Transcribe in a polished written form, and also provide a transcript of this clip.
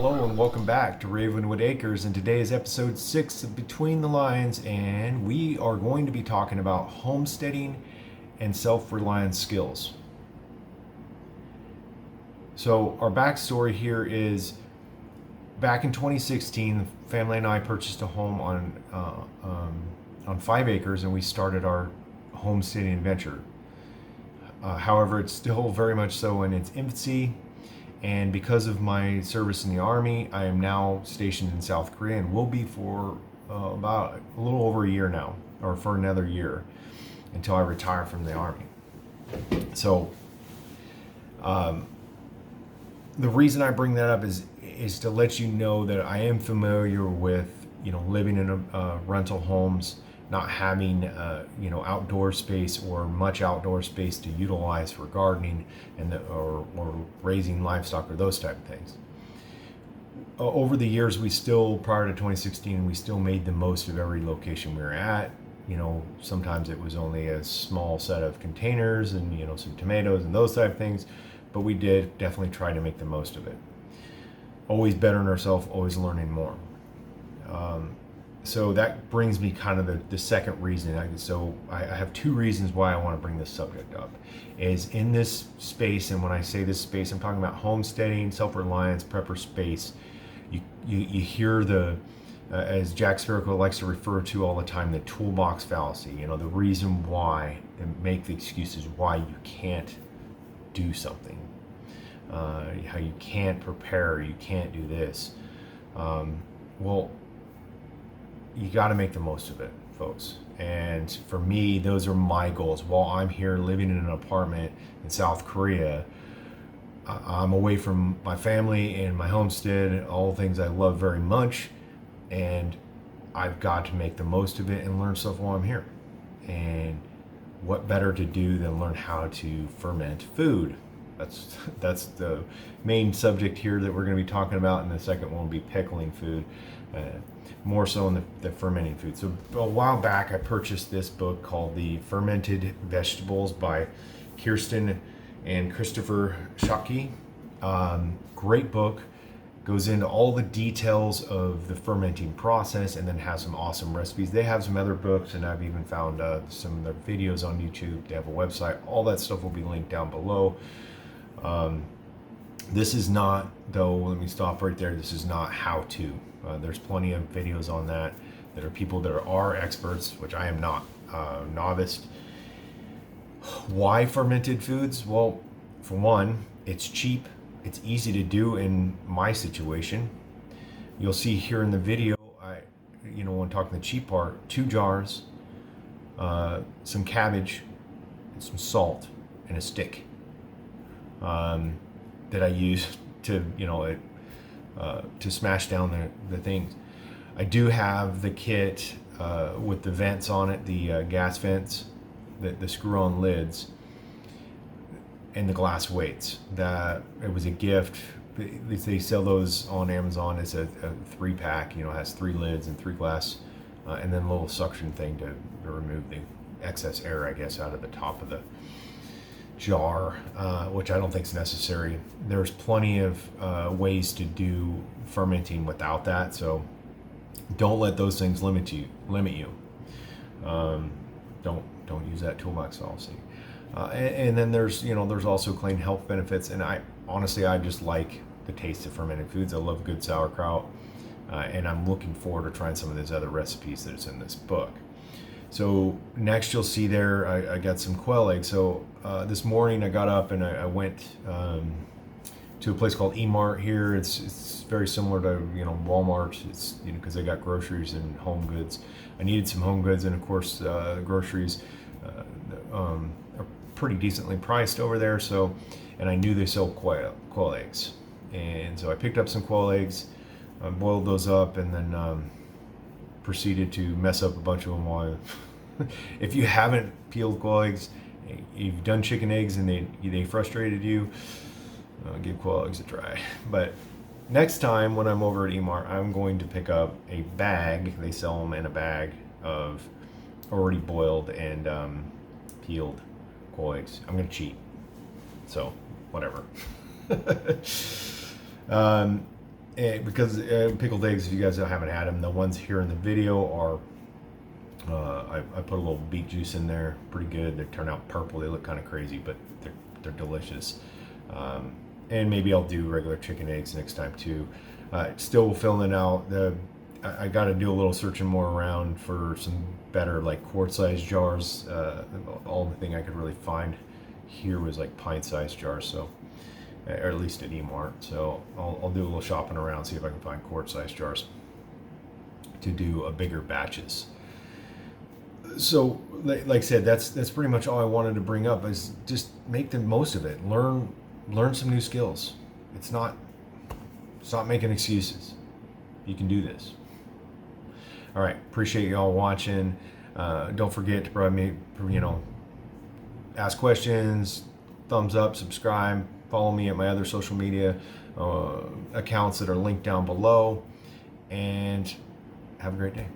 Hello and welcome back to Ravenwood Acres, and today is episode 6 of Between the Lines, and we are going to be talking about homesteading and self-reliance skills. So our backstory here is back in 2016, the family and I purchased a home on 5 acres, and we started our homesteading adventure. However, it's still very much so in its infancy. And because of my service in the Army, I am now stationed in South Korea and will be for about a little over a year now, or for another year until I retire from the Army. So the reason I bring that up is to let you know that I am familiar with, living in rental homes, not having outdoor space or much outdoor space to utilize for gardening or raising livestock or those type of things. Over the years, prior to 2016, we still made the most of every location we were at. Sometimes it was only a small set of containers and some tomatoes and those type of things, but we did definitely try to make the most of it. Always bettering ourselves, always learning more. So that brings me kind of the second reason. I have two reasons why I want to bring this subject up. Is in this space, and when I say this space, I'm talking about homesteading, self-reliance, prepper space. You hear as Jack Spirko likes to refer to all the time, the toolbox fallacy. The reason why, and make the excuses why you can't do something. How you can't prepare, you can't do this. You got to make the most of it, folks. And for me, those are my goals. While I'm here living in an apartment in South Korea, I'm away from my family and my homestead, all things I love very much, and I've got to make the most of it and learn stuff while I'm here. And what better to do than learn how to ferment food? That's the main subject here that we're going to be talking about, and the second one will be pickling food. More so in the fermenting food. So a while back I purchased this book called The Fermented Vegetables by Kirsten and Christopher Schocke. Great book. Goes into all the details of the fermenting process and then has some awesome recipes. They have some other books, and I've even found some of their videos on YouTube. They have a website. All that stuff will be linked down below. This is not, though, let me stop right there. This is not how to. There's plenty of videos on that are people that are experts, which I am not, novice. Why fermented foods? Well, for one, it's cheap. It's easy to do in my situation. You'll see here in the video, when talking the cheap part, 2 jars, some cabbage, and some salt, and a stick that I use to, to smash down the things. I do have the kit with the vents on it, the gas vents, the screw-on lids, and the glass weights. That it was a gift. They sell those on Amazon. It's a 3-pack. It has 3 lids and 3 glass, and then a little suction thing to remove the excess air, I guess, out of the top of the jar, which I don't think is necessary. There's plenty of ways to do fermenting without that, so don't let those things limit you. Don't use that toolbox fallacy. And then there's also clean health benefits, and I just like the taste of fermented foods. I love good sauerkraut, and I'm looking forward to trying some of those other recipes that's in this book. So next you'll see there, I got some quail eggs. So this morning I got up and I went to a place called E-Mart here. It's very similar to Walmart. It's because they got groceries and home goods. I needed some home goods, and of course groceries are pretty decently priced over there. So, and I knew they sell quail eggs, and so I picked up some quail eggs, boiled those up, and then proceeded to mess up a bunch of them while if you haven't peeled quail eggs, you've done chicken eggs and they frustrated you, give quail eggs a try. But next time when I'm over at E-Mart, I'm going to pick up a bag. They sell them in a bag of already boiled and peeled quail eggs. I'm going to cheat, so whatever. because pickled eggs, if you guys haven't had them, the ones here in the video are, I put a little beet juice in there, pretty good. They turn out purple. They look kind of crazy, but they're delicious. And maybe I'll do regular chicken eggs next time too. Still filling out I got to do a little searching more around for some better like quart-sized jars. All the thing I could really find here was like pint-sized jars, so or at least at Emart. So I'll do a little shopping around, see if I can find quart-sized jars to do bigger batches. So, like I said, that's pretty much all I wanted to bring up. Is just make the most of it. Learn some new skills. Stop making excuses. You can do this. All right, appreciate y'all watching. Don't forget to probably ask questions, thumbs up, subscribe, follow me at my other social media accounts that are linked down below, and have a great day.